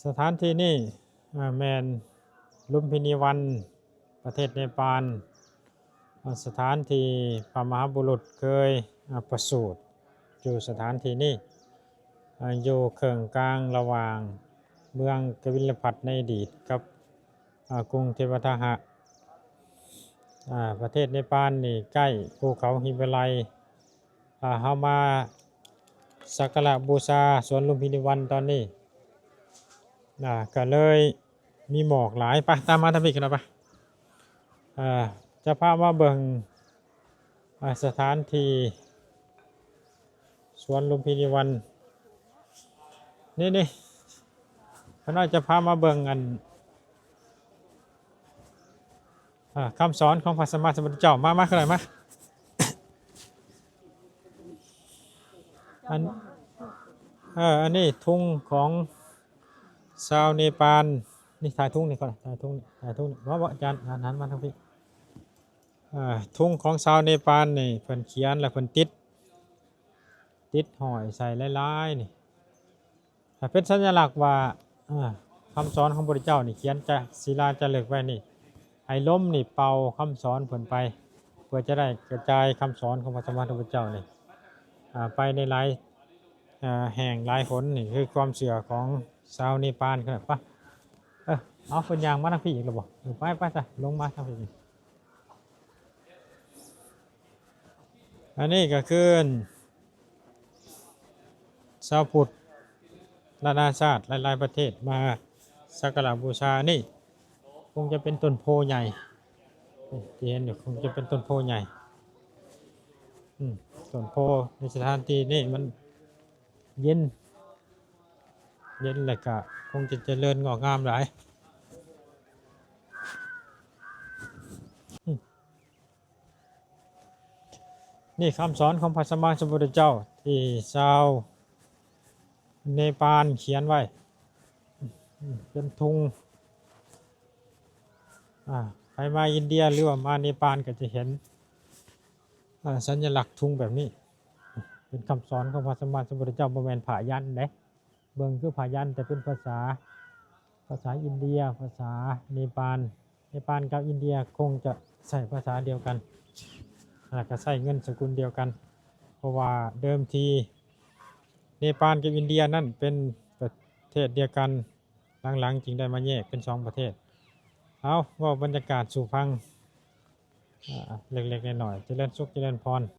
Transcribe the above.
สถานที่นี่แมนลุมพินีวันประเทศเนปาลสถานที่พระมหาบุรุษเคยประสูติอยู่สถานที่นี้อยู่เขื่องกลางระหว่างเมืองกบิลพัสในอดีตกับกรุงเทวทหะประเทศเนปาลนี่ใกล้ภูเขาหิมาลัยเฮามาสักการะบูชาสวนลุมพินีวันตอนนี้ก็เลยมีหมอกหลายไปตามมาทำอีกนะปะจะพามาเบิ่งสถานที่สวนลุมพินีวันนี่พระน้อยจะพามาเบิ่งคำสอนของพระสัมมาสัมพุทธเจ้ามาขึ้นหน่อยมาอันนี้ทุ่งของชาวเนปาลนี่ถ่ายทุ่งนี่ก่อนถ่ายทุ่งว่าอาจารย์หันมาทางพี่ทุ่งของชาวเนปาลนี่เพิ่นเขียนและเพิ่นติดหอยใส่ลายๆนี่เป็นสัญลักษณ์ว่าคำสอนของพระพุทธเจ้านี่เขียนจะศิลาจะเลิกไว้นี่ให้ลมนี่เป่าคำสอนเพิ่นไปเพื่อจะได้กระจายคำสอนของพระสัมมาสัมพุทธเจ้านี่ไปในหลายแห่งหลายหนนี่คือความเชื่อของชาวเนปาลครับปะเอาเพิ่นยางมาทางพี่อีกแล้วบ่ไปจ้ะลงมาทางพี่อันนี้ก็คือชาวพุทธนานาชาติหลายๆประเทศมาสักการะบูชานี่คงจะเป็นต้นโพใหญ่ที่เห็นอยู่คงจะเป็นต้นโพใหญ่ต้นโพในสถานที่นี่มันเย็นเลยก็คงจะเจริญงอกงามหลายนี่คำสอนของพระสัมมาสัมพุทธเจ้าที่ชาวเนปาลเขียนไว้เป็นธงใครมาอินเดียหรือว่ามาเนปาลก็จะเห็นสัญลักษณ์ธงแบบนี้เป็นคำสอนของพระสัมมาสัมพุทธเจ้าบ่แม่นผายันเด้เบิ่งคือผายันแต่เป็นภาษาอินเดียภาษาเนปาลกับอินเดียคงจะใช้ภาษาเดียวกันก็ใช้เงินสกุลเดียวกันเพราะว่าเดิมทีเนปาลกับอินเดียนั่นเป็นประเทศเดียวกันหลังๆจึงได้มาแยกเป็น2ประเทศเอาว่าบรรยากาศสู่ฟังเล็กๆน้อยๆเจริญสุขเจริญพร